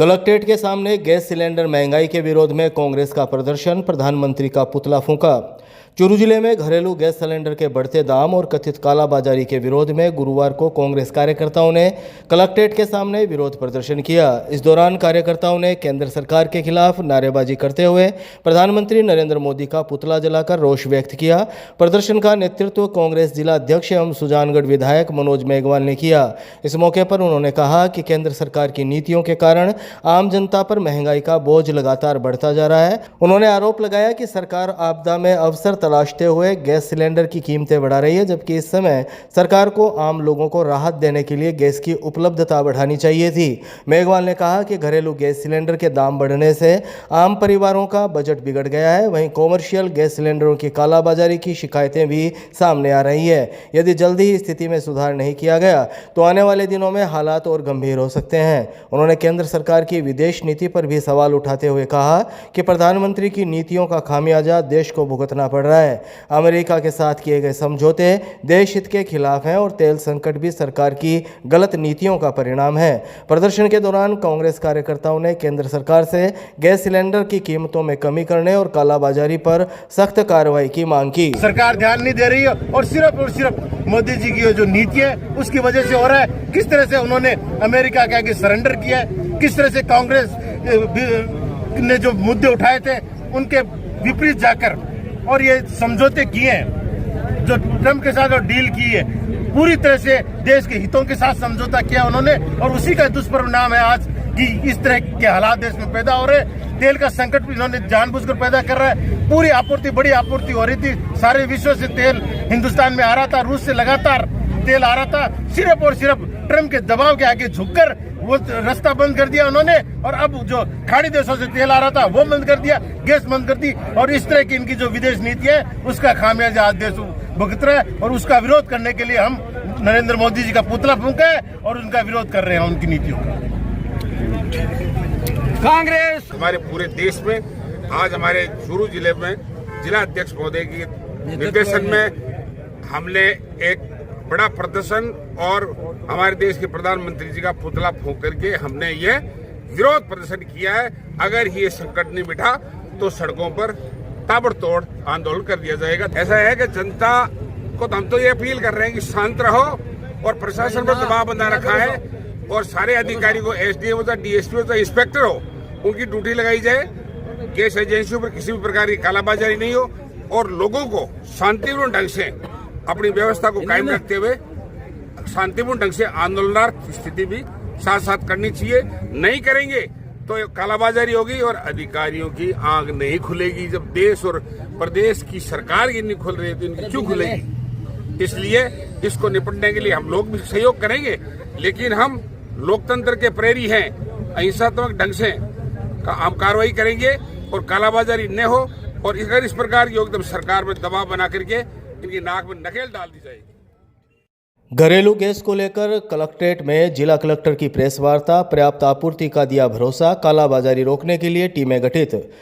Collectorate के सामने gas cylinder महंगाई के विरोध में कांग्रेस का प्रदर्शन, प्रधानमंत्री का पुतला फूंका। चूरू जिले में घरेलू गैस सिलेंडर के बढ़ते दाम और कथित कालाबाजारी के विरोध में गुरुवार को कांग्रेस कार्यकर्ताओं ने कलेक्ट्रेट के सामने विरोध प्रदर्शन किया। इस दौरान कार्यकर्ताओं ने केंद्र सरकार के खिलाफ नारेबाजी करते हुए प्रधानमंत्री नरेंद्र मोदी का पुतला जलाकर रोष व्यक्त किया। प्रदर्शन का नेतृत्व कांग्रेस जिला अध्यक्ष एवं सुजानगढ़ विधायक मनोज मेघवाल ने किया। इस मौके पर उन्होंने कहा कि केंद्र सरकार की नीतियों के कारण आम जनता पर महंगाई का बोझ लगातार बढ़ता जा रहा है। उन्होंने आरोप लगाया कि सरकार आपदा में अवसर तलाशते हुए गैस सिलेंडर की कीमतें बढ़ा रही है, जबकि इस समय सरकार को आम लोगों को राहत देने के लिए गैस की उपलब्धता बढ़ानी चाहिए थी। मेघवाल ने कहा कि घरेलू गैस सिलेंडर के दाम बढ़ने से आम परिवारों का बजट बिगड़ गया है। वहीं कॉमर्शियल गैस सिलेंडरों की कालाबाजारी की शिकायतें भी सामने आ रही है। यदि जल्दी ही स्थिति में सुधार नहीं किया गया तो आने वाले दिनों में हालात और गंभीर हो सकते हैं। उन्होंने केंद्र सरकार की विदेश नीति पर भी सवाल उठाते हुए कहा कि प्रधानमंत्री की नीतियों का खामियाजा देश को भुगतना पड़ रहा है। अमेरिका के साथ किए गए समझौते देश हित के खिलाफ हैं और तेल संकट भी सरकार की गलत नीतियों का परिणाम है। प्रदर्शन के दौरान कांग्रेस कार्यकर्ताओं ने केंद्र सरकार से गैस सिलेंडर की कीमतों में कमी करने और कालाबाजारी पर सख्त कार्रवाई की मांग की। सरकार ध्यान नहीं दे रही है और सिर्फ मोदी जी की जो नीति है उसकी वजह से हो रहा है। किस तरह से उन्होंने अमेरिका के आगे सरेंडर किया है, किस तरह से कांग्रेस ने जो मुद्दे उठाए थे उनके विपरीत जाकर और ये समझौते किए हैं, जो ट्रम्प के साथ और डील की है, पूरी तरह से देश के हितों के साथ समझौता किया उन्होंने और उसी का दुष्परिणाम है आज कि इस तरह के हालात देश में पैदा हो रहे हैं। तेल का संकट भी इन्होंने जानबूझकर पैदा कर रहा है। पूरी आपूर्ति, बड़ी आपूर्ति हो रही थी, सारे विश्व से तेल हिंदुस्तान में आ रहा था, रूस से लगातार तेल आ रहा था। सिर्फ और सिर्फ ट्रम्प के दबाव के आगे झुककर वो रास्ता बंद कर दिया उन्होंने और अब जो खाड़ी देशों से तेल आ रहा था वो बंद कर दिया, गैस बंद कर दी और इस तरह की इनकी जो विदेश नीति है उसका खामियाजा आज देश भुगत रहा है और उसका विरोध करने के लिए हम नरेंद्र मोदी जी का पुतला फूंका है और उनका विरोध कर रहे हैं उनकी नीतियों का। कांग्रेस हमारे पूरे देश में आज हमारे चूरू जिले में जिला अध्यक्ष महोदय के निर्देशन में हमने एक बड़ा प्रदर्शन और हमारे देश के प्रधानमंत्री जी का पुतला फूंक करके हमने ये विरोध प्रदर्शन किया है। अगर ये संकट नहीं मिटा तो सड़कों पर ताबड़तोड़ आंदोलन कर दिया जाएगा। ऐसा है कि जनता को हम तो ये अपील कर रहे हैं कि शांत रहो और प्रशासन पर दबाव बना रखा है और सारे अधिकारी को एसडीएम हो चाहे डीएसपी हो चाहे इंस्पेक्टर हो उनकी ड्यूटी लगाई जाए। गैस एजेंसियों पर किसी भी प्रकार की कालाबाजारी नहीं हो और लोगों को शांतिपूर्ण ढंग से अपनी व्यवस्था को कायम रखते हुए शांतिपूर्ण ढंग से आंदोलनात्मक स्थिति भी साथ साथ करनी चाहिए। नहीं करेंगे तो कालाबाजारी होगी और अधिकारियों की आंख नहीं खुलेगी। जब देश और प्रदेश की सरकार ही नहीं खुल रही है तो इनकी क्यों खुलेगी? इसलिए इसको निपटने के लिए हम लोग भी सहयोग करेंगे, लेकिन हम लोकतंत्र के प्रेरी हैं। अहिंसात्मक ढंग से हम कार्रवाई करेंगे और कालाबाजारी न हो और अगर इस प्रकार की एकदम सरकार में दबाव बना करके इनकी नाक में नकेल डाल दी जाएगी। घरेलू गैस को लेकर कलेक्ट्रेट में जिला कलेक्टर की प्रेस वार्ता, पर्याप्त आपूर्ति का दिया भरोसा, कालाबाजारी रोकने के लिए टीमें गठित।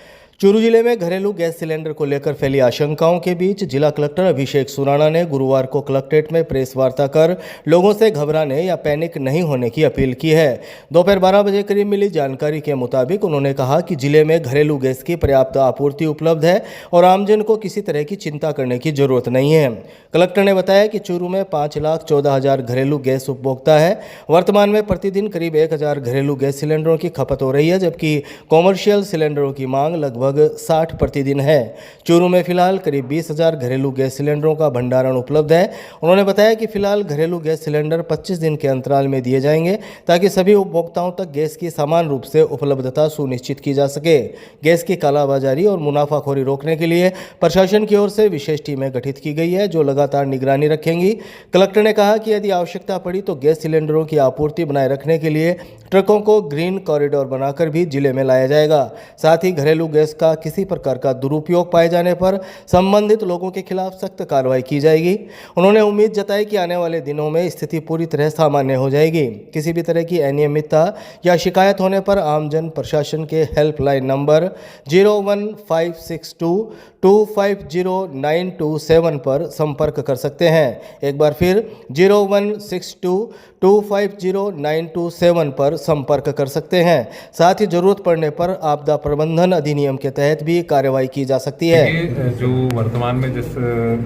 चूरू जिले में घरेलू गैस सिलेंडर को लेकर फैली आशंकाओं के बीच जिला कलेक्टर अभिषेक सुराणा ने गुरुवार को कलेक्ट्रेट में प्रेस वार्ता कर लोगों से घबराने या पैनिक नहीं होने की अपील की है। दोपहर 12 बजे करीब मिली जानकारी के मुताबिक उन्होंने कहा कि जिले में घरेलू गैस की पर्याप्त आपूर्ति उपलब्ध है और आमजन को किसी तरह की चिंता करने की जरूरत नहीं है। कलेक्टर ने बताया कि चूरू में 5,14,000 घरेलू गैस उपभोक्ता है। वर्तमान में प्रतिदिन करीब 1,000 घरेलू गैस सिलेंडरों की खपत हो रही है, जबकि कॉमर्शियल सिलेंडरों की मांग लगभग 60 प्रतिदिन है। चूरू में फिलहाल करीब 20,000 घरेलू गैस सिलेंडरों का भंडारण उपलब्ध है। उन्होंने बताया कि फिलहाल घरेलू गैस सिलेंडर 25 दिन के अंतराल में दिए जाएंगे ताकि सभी उपभोक्ताओं तक गैस की समान रूप से उपलब्धता सुनिश्चित की जा सके। गैस की कालाबाजारी और मुनाफाखोरी रोकने के लिए प्रशासन की ओर से विशेष टीमें गठित की गई है जो लगातार निगरानी रखेंगी। कलेक्टर ने कहा कि यदि आवश्यकता पड़ी तो गैस सिलेंडरों की आपूर्ति बनाए रखने के लिए ट्रकों को ग्रीन कॉरिडोर बनाकर भी जिले में लाया जाएगा। साथ ही घरेलू गैस का किसी प्रकार का दुरुपयोग पाए जाने पर संबंधित लोगों के खिलाफ सख्त कार्रवाई की जाएगी। उन्होंने उम्मीद जताई कि आने वाले दिनों में स्थिति पूरी तरह सामान्य हो जाएगी। किसी भी तरह की अनियमितता या शिकायत होने पर आमजन प्रशासन के हेल्पलाइन नंबर 01562250927 पर संपर्क कर सकते हैं। एक बार फिर 01622509227 पर संपर्क कर सकते हैं। साथ ही जरूरत पड़ने पर आपदा प्रबंधन अधिनियम के तहत भी कार्रवाई की जा सकती है। ये जो वर्तमान में जिस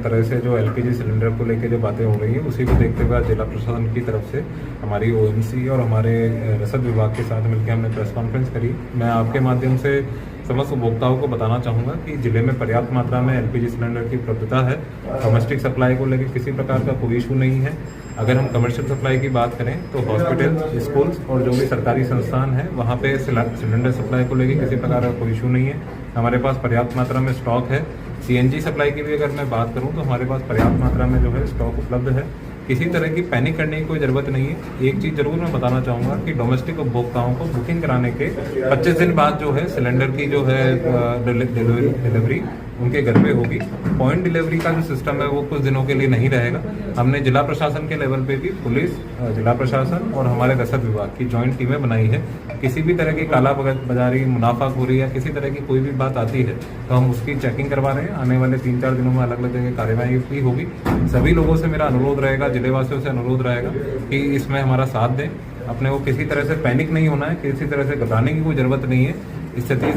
तरह से जो एलपीजी सिलेंडर को लेकर जो बातें हो रही है, उसी को देखते हुए जिला प्रशासन की तरफ से हमारी ओएमसी और हमारे रसद विभाग के साथ मिलकर हमने प्रेस कॉन्फ्रेंस करी। मैं आपके माध्यम से समस्त उपभोक्ताओं को बताना चाहूँगा कि जिले में पर्याप्त मात्रा में एलपीजी सिलेंडर की उपलब्धता है। डोमेस्टिक सप्लाई को लेकर किसी प्रकार का कोई इशू नहीं है। अगर हम कमर्शियल सप्लाई की बात करें तो हॉस्पिटल, स्कूल्स और जो भी सरकारी संस्थान है वहाँ पे सिलेंडर सप्लाई को लेकर किसी प्रकार का कोई इशू नहीं है। हमारे पास पर्याप्त मात्रा में स्टॉक है। सीएनजी सप्लाई की भी अगर मैं बात करूँ तो हमारे पास पर्याप्त मात्रा में जो है स्टॉक उपलब्ध है। किसी तरह की पैनिक करने की कोई ज़रूरत नहीं है। एक चीज़ जरूर मैं बताना चाहूँगा कि डोमेस्टिक उपभोक्ताओं को बुकिंग कराने के 25 दिन बाद जो है सिलेंडर की जो है डिलीवरी उनके घर पे होगी। पॉइंट डिलीवरी का जो सिस्टम है वो कुछ दिनों के लिए नहीं रहेगा। हमने जिला प्रशासन के लेवल पे भी पुलिस, जिला प्रशासन और हमारे रसद विभाग की जॉइंट टीमें बनाई है। किसी भी तरह की काला बाजारी, मुनाफाखोरी या किसी तरह की कोई भी बात आती है तो हम उसकी चेकिंग करवा रहे हैं। आने वाले 3-4 दिनों में अलग अलग जगह कार्रवाई भी होगी। सभी लोगों से मेरा अनुरोध रहेगा, जिलेवासियों से अनुरोध रहेगा कि इसमें हमारा साथ दें। अपने को किसी तरह से पैनिक नहीं होना है, किसी तरह से घबराने की कोई ज़रूरत नहीं है। स्थिति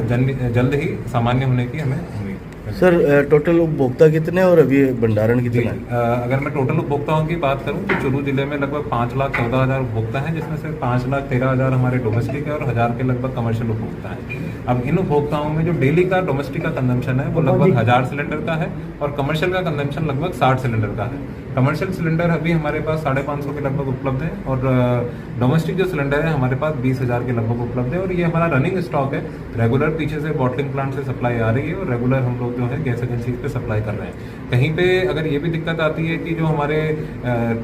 जल्द ही सामान्य होने की हमें उम्मीद। सर, टोटल उपभोक्ता कितने और अभी भंडारण कितने हैं? अगर मैं टोटल उपभोक्ताओं की बात करूं तो चूरू जिले में लगभग 5,14,000 उपभोक्ता हैं, जिसमें से 5,13,000 हमारे डोमेस्टिक है और 1,000 के लगभग कमर्शियल उपभोक्ता हैं। अब इन उपभोक्ताओं में जो डेली का डोमेस्टिक का कंजम्पशन है वो लगभग 1,000 सिलेंडर का है और कमर्शियल का कंजम्पशन लगभग 60 सिलेंडर का है। कमर्शियल सिलेंडर अभी हमारे पास 550 के लगभग उपलब्ध है और डोमेस्टिक जो सिलेंडर है हमारे पास 20,000 के लगभग उपलब्ध है। और ये हमारा रनिंग स्टॉक है। रेगुलर पीछे से बॉटलिंग प्लांट से सप्लाई आ रही है और रेगुलर हम लोग जो है गैस एजेंसी पे सप्लाई कर रहे हैं। कहीं पे अगर ये भी दिक्कत आती है कि जो हमारे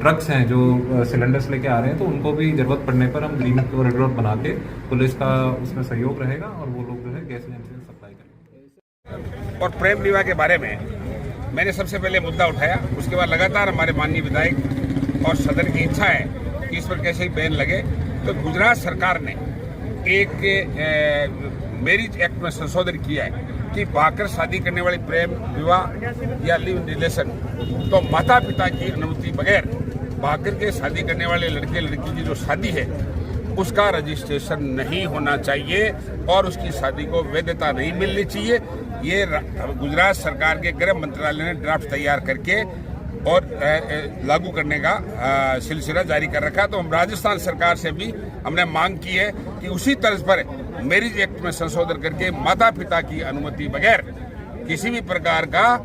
ट्रक्स हैं जो सिलेंडर्स लेके आ रहे हैं तो उनको भी जरूरत पड़ने पर हम ग्रीन कॉरिडोर बना के पुलिस का उसमें सहयोग रहेगा और वो लोग जो है गैस एजेंसी से सप्लाई करेंगे। और प्रेम विवाह के बारे में मैंने सबसे पहले मुद्दा उठाया। उसके बाद लगातार हमारे माननीय विधायक और सदन की इच्छा है कि इस पर कैसे ही बैन लगे। तो गुजरात सरकार ने एक मैरिज एक्ट में संशोधन किया है कि भाकर शादी करने वाली प्रेम विवाह या लिव इन रिलेशन तो माता पिता की अनुमति बगैर भाकर के शादी करने वाले लड़के लड़की की जो शादी है उसका रजिस्ट्रेशन नहीं होना चाहिए और उसकी शादी को वैधता नहीं मिलनी चाहिए। ये गुजरात सरकार के गृह मंत्रालय ने ड्राफ्ट तैयार करके और लागू करने का सिलसिला जारी कर रखा। तो हम राजस्थान सरकार से भी हमने मांग की है कि उसी तर्ज पर मैरिज एक्ट में संशोधन करके माता पिता की अनुमति बगैर किसी भी प्रकार का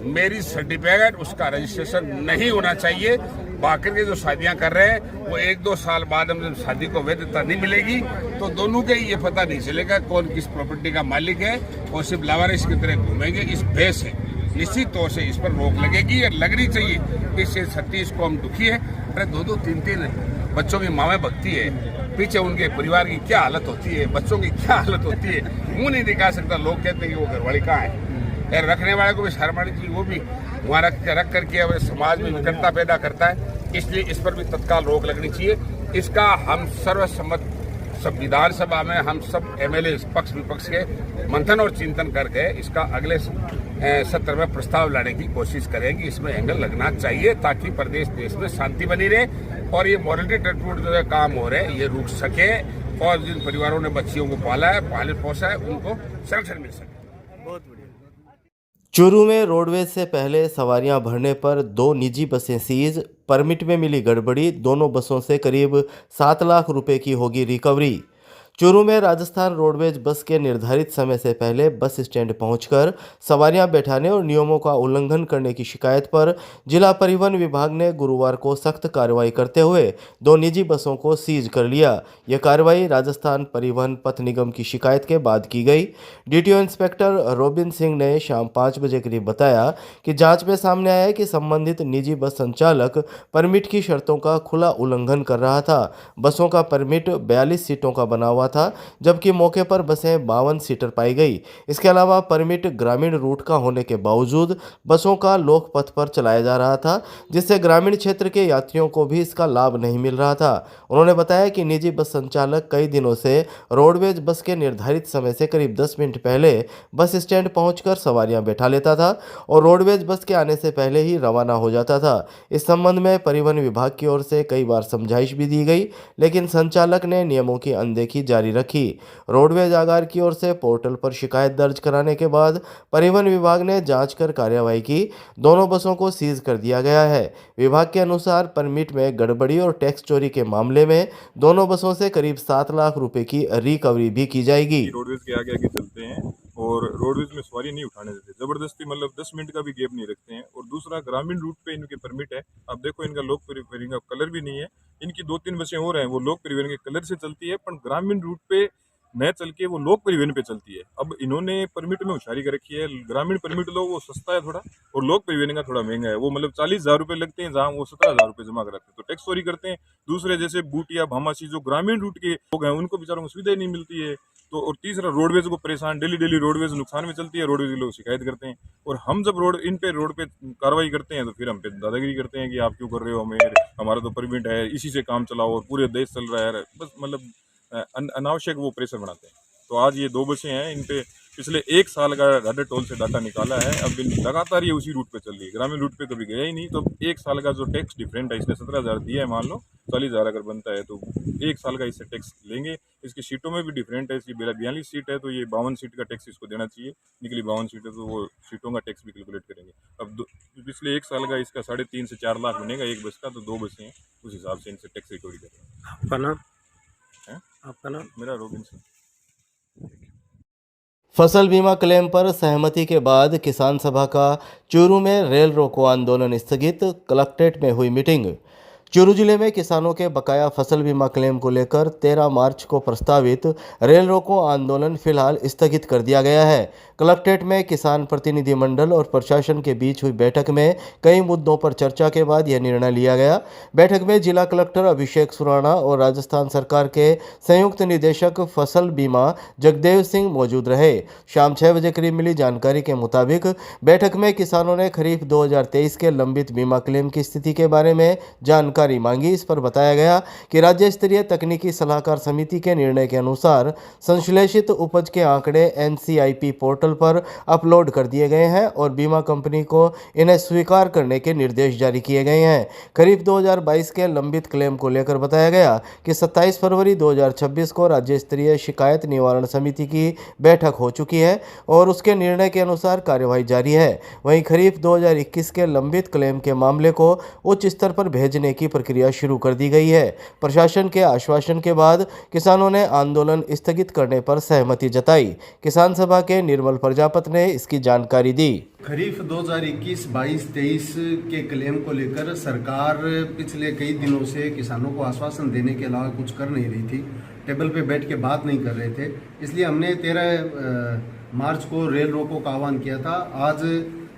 मैरिज सर्टिफिकेट उसका रजिस्ट्रेशन नहीं होना चाहिए। बाकी के जो शादियां कर रहे हैं वो 1-2 साल बाद हम जब शादी को वैधता नहीं मिलेगी तो दोनों के ये पता नहीं चलेगा कौन किस प्रॉपर्टी का मालिक है और सिर्फ लावारिस की तरह घूमेंगे। इस भय से निश्चित तौर से इस पर रोक लगेगी और लगनी चाहिए। इससे सतीश को हम दुखी है। अरे 2-2, 3-3 बच्चों की मावें भगती है, पीछे उनके परिवार की क्या हालत होती है, बच्चों की क्या हालत होती है, मुंह नहीं दिखा सकता। लोग कहते हैं कि वो घरवाली कहाँ है। रखने वाले को भी शर्म आनी चाहिए। वो भी वहाँ रख करके समाज में विकटता पैदा करता है। इसलिए इस पर भी तत्काल रोक लगनी चाहिए। इसका हम सर्वसम्मत सब विधानसभा में हम सब एमएलए पक्ष विपक्ष के मंथन और चिंतन करके इसका अगले सत्र में प्रस्ताव लाने की कोशिश करेंगे। इसमें एंगल लगना चाहिए ताकि प्रदेश देश में शांति बनी रहे और ये मॉरलिटी टटपूट जो है काम हो रहे हैं ये रुक सके और जिन परिवारों ने बच्चियों को पाला है, पाले पोसा है, उनको संरक्षण मिल सके। बहुत बढ़िया। चूरू में रोडवेज से पहले सवारियां भरने पर 2 निजी बसें सीज, परमिट में मिली गड़बड़ी, दोनों बसों से करीब 7 लाख रुपए की होगी रिकवरी। चूरू में राजस्थान रोडवेज बस के निर्धारित समय से पहले बस स्टैंड पहुंचकर सवारियां बैठाने और नियमों का उल्लंघन करने की शिकायत पर जिला परिवहन विभाग ने गुरुवार को सख्त कार्रवाई करते हुए 2 निजी बसों को सीज कर लिया। यह कार्रवाई राजस्थान परिवहन पथ निगम की शिकायत के बाद की गई। डीटीओ इंस्पेक्टर रोबिन सिंह ने शाम 5 बजे करीब बताया कि जांच में सामने आया कि संबंधित निजी बस संचालक परमिट की शर्तों का खुला उल्लंघन कर रहा था। बसों का परमिट 42 सीटों का बना हुआ था, जबकि मौके पर बसें 52 सीटर पाई गई। इसके अलावा परमिट ग्रामीण रूट का होने के बावजूद बसों का लोक पथ पर चलाया जा रहा था, जिससे ग्रामीण क्षेत्र के यात्रियों को भी इसका लाभ नहीं मिल रहा था। उन्होंने बताया कि निजी बस संचालक कई दिनों से रोडवेज बस के निर्धारित समय से करीब 10 मिनट पहले बस स्टैंड पहुंचकर सवारियां बैठा लेता था और रोडवेज बस के आने से पहले ही रवाना हो जाता था। इस संबंध में परिवहन विभाग की ओर से कई बार समझाइश भी दी गई, लेकिन संचालक ने नियमों की अनदेखी जारी रखी। रोडवेज आगार की ओर से पोर्टल पर शिकायत दर्ज कराने के बाद परिवहन विभाग ने जांच कर कार्यवाही की। दोनों बसों को सीज कर दिया गया है। विभाग के अनुसार परमिट में गड़बड़ी और टैक्स चोरी के मामले में दोनों बसों से करीब 7 लाख रुपए की रिकवरी भी की जाएगी। रोडवेज के आगे आगे चलते हैं और रोडवेज में सवारी नहीं उठाने देते, जबरदस्ती, मतलब 10 मिनट का भी गैप नहीं रखते हैं। और दूसरा, ग्रामीण रूट पे इनके परमिट है। अब देखो, इनका लोक परिवहन का कलर भी नहीं है। इनकी 2-3 बसें और हैं, वो लोक परिवहन के कलर से चलती है, पर ग्रामीण रूट पे न चल के वो लोक परिवहन पे चलती है। अब इन्होंने परमिट में होशियारी कर रखी है, ग्रामीण परमिट लो वो सस्ता है थोड़ा, और लोक परिवहन का थोड़ा महंगा है। वो मतलब 40,000 रुपये लगते हैं, जहाँ वो 17,000 रुपये जमा कराते हैं, तो टैक्स चोरी करते हैं। दूसरे जैसे बूटिया, भामासी, जो ग्रामीण रूट के लोग हैं, उनको बेचारों को सुविधा ही नहीं मिलती है। तो और तीसरा, रोडवेज को परेशान, डेली रोडवेज नुकसान में चलती है, रोडवेज के लोग शिकायत करते हैं। और हम जब रोड पे कार्रवाई करते हैं तो फिर हम पे दादागिरी करते हैं कि आप क्यों कर रहे हो, हमारा तो परमिट है, इसी से काम चलाओ, और पूरे देश चल रहा है। बस मतलब अनावश्यक वो प्रेशर बनाते हैं। तो आज ये 2 बसें हैं, इन पे पिछले 1 साल का घाटे टोल से डाटा निकाला है। अब लगातार ये उसी रूट पे चल रही है, ग्रामीण रूट पे कभी गया ही नहीं। तो 1 साल का जो टैक्स डिफरेंट है, इसने 17,000 दिया है, मान लो 40,000 अगर बनता है, तो 1 साल का इससे टैक्स लेंगे। इसकी सीटों में भी डिफरेंट है, इसकी 42 सीट है, तो ये 52 सीट का टैक्स इसको देना चाहिए। निकली 52 सीट है, तो वो सीटों का टैक्स भी कैलकुलेट करेंगे। अब पिछले 1 साल का इसका 3.5 से 4 लाख बनेगा एक बस का, तो 2 बसें हैं, उस हिसाब से इनसे टैक्स रिकवरी करेंगे। आपका नाम? है आपका नाम? मेरा रोबिन्सन। फसल बीमा क्लेम पर सहमति के बाद किसान सभा का चूरू में रेल रोको आंदोलन स्थगित, कलेक्ट्रेट में हुई मीटिंग। चूरू जिले में किसानों के बकाया फसल बीमा क्लेम को लेकर 13 मार्च को प्रस्तावित रेल रोको आंदोलन फिलहाल स्थगित कर दिया गया है। कलेक्ट्रेट में किसान प्रतिनिधि मंडल और प्रशासन के बीच हुई बैठक में कई मुद्दों पर चर्चा के बाद यह निर्णय लिया गया। बैठक में जिला कलेक्टर अभिषेक सुराणा और राजस्थान सरकार के संयुक्त निदेशक फसल बीमा जगदेव सिंह मौजूद रहे। शाम 6 बजे करीब मिली जानकारी के मुताबिक बैठक में किसानों ने खरीफ 2023 के लंबित बीमा क्लेम की स्थिति के बारे में जानकारी मांगी। इस पर बताया गया कि राज्य स्तरीय तकनीकी सलाहकार समिति के निर्णय के अनुसार संश्लेषित उपज के आंकड़े NCIP पोर्टल पर अपलोड कर दिए गए हैं और बीमा कंपनी को इन्हें स्वीकार करने के निर्देश जारी किए गए हैं। खरीफ 2022 के लंबित क्लेम को लेकर बताया गया कि 27 फरवरी 2026 को राज्य स्तरीय शिकायत निवारण समिति की बैठक हो चुकी है और उसके निर्णय के अनुसार कार्यवाही जारी है। वहीं खरीफ 2021 के लंबित क्लेम के मामले को उच्च स्तर पर भेजने की प्रक्रिया शुरू कर दी गई है। प्रशासन के आश्वासन के बाद किसानों ने आंदोलन स्थगित करने पर सहमति जताई। किसान सभा के निर्मल प्रजापत ने इसकी जानकारी दी। खरीफ 2021, 22, 23 के क्लेम को लेकर सरकार पिछले कई दिनों से किसानों को आश्वासन देने के अलावा कुछ कर नहीं रही थी, टेबल पे बैठ के बात नहीं कर रहे थे। इसलिए हमने 13 मार्च को रेल रोको का आह्वान किया था। आज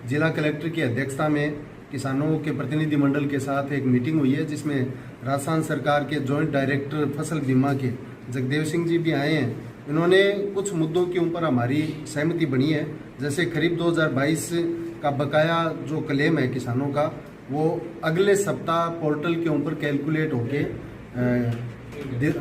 जिला कलेक्टर की अध्यक्षता में किसानों के प्रतिनिधि मंडल के साथ एक मीटिंग हुई है, जिसमें राजस्थान सरकार के जॉइंट डायरेक्टर फसल बीमा के जगदेव सिंह जी भी आए हैं। इन्होंने कुछ मुद्दों के ऊपर हमारी सहमति बनी है, जैसे खरीफ 2022 का बकाया जो क्लेम है किसानों का, वो अगले सप्ताह पोर्टल के ऊपर कैलकुलेट होके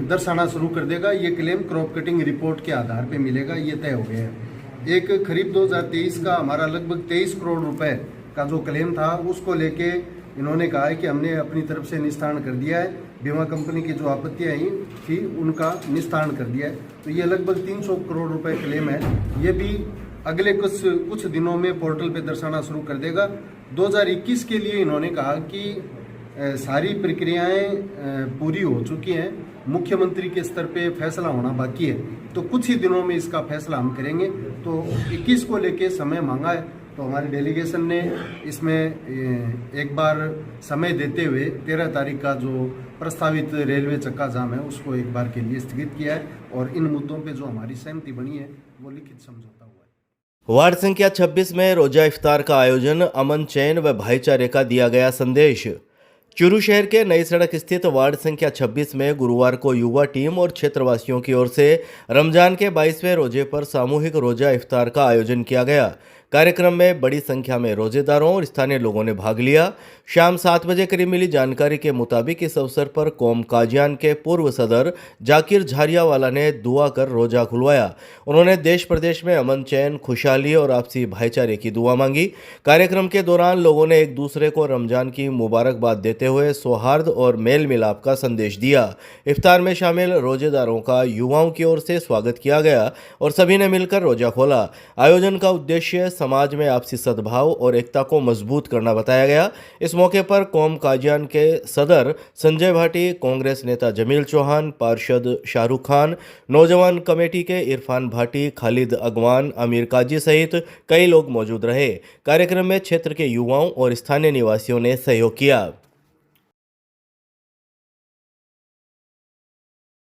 दर्शाना शुरू कर देगा। ये क्लेम क्रॉप कटिंग रिपोर्ट के आधार पे मिलेगा, ये तय हो गया है। एक खरीफ 2023 का हमारा लगभग 23 करोड़ रुपए का जो क्लेम था, उसको लेके इन्होंने कहा है कि हमने अपनी तरफ से निस्तारण कर दिया है। बीमा कंपनी की जो आपत्तियां आई थी उनका निस्तारण कर दिया है। तो ये लगभग 300 करोड़ रुपए क्लेम है। ये भी अगले कुछ दिनों में पोर्टल पे दर्शाना शुरू कर देगा। 2021 के लिए इन्होंने कहा कि सारी प्रक्रियाएं पूरी हो चुकी हैं, मुख्यमंत्री के स्तर पे फैसला होना बाकी है, तो कुछ ही दिनों में इसका फैसला हम करेंगे। तो 21 को लेके समय मांगा है, तो हमारी डेलीगेशन ने इसमें एक बार समय देते हुए 13 तारीख का जो प्रस्तावित रेलवे चक्का जाम है उसको एक बार के लिए स्थगित किया है और इन मुद्दों पे जो हमारी सहमति बनी है वो लिखित समझौता हुआ है। वार्ड संख्या 26 में रोजा इफ्तार का आयोजन, अमन, चैन व भाईचारे का दिया गया संदेश। चूरू शहर के नई सड़क स्थित वार्ड संख्या 26 में गुरुवार को युवा टीम और क्षेत्रवासियों की ओर से रमजान के 22वें रोजे पर सामूहिक रोजा इफ्तार का आयोजन किया गया। कार्यक्रम में बड़ी संख्या में रोजेदारों और स्थानीय लोगों ने भाग लिया। शाम 7 बजे करीब मिली जानकारी के मुताबिक इस अवसर पर कौम काजियान के पूर्व सदर जाकिर झारियावाला ने दुआ कर रोजा खुलवाया। उन्होंने देश प्रदेश में अमन, चैन, खुशहाली और आपसी भाईचारे की दुआ मांगी। कार्यक्रम के दौरान लोगों ने एक दूसरे को रमजान की मुबारकबाद देते हुए सौहार्द और मेल मिलाप का संदेश दिया। इफ्तार में शामिल रोजेदारों का युवाओं की ओर से स्वागत किया गया और सभी ने मिलकर रोजा खोला। आयोजन का उद्देश्य समाज में आपसी सद्भाव और एकता को मजबूत करना बताया गया। इस मौके पर कौम काजियान के सदर संजय भाटी, कांग्रेस नेता जमील चौहान, पार्षद शाहरुख खान, नौजवान कमेटी के इरफान भाटी, खालिद अगवान, अमीर काजी सहित कई लोग मौजूद रहे। कार्यक्रम में क्षेत्र के युवाओं और स्थानीय निवासियों ने सहयोग किया।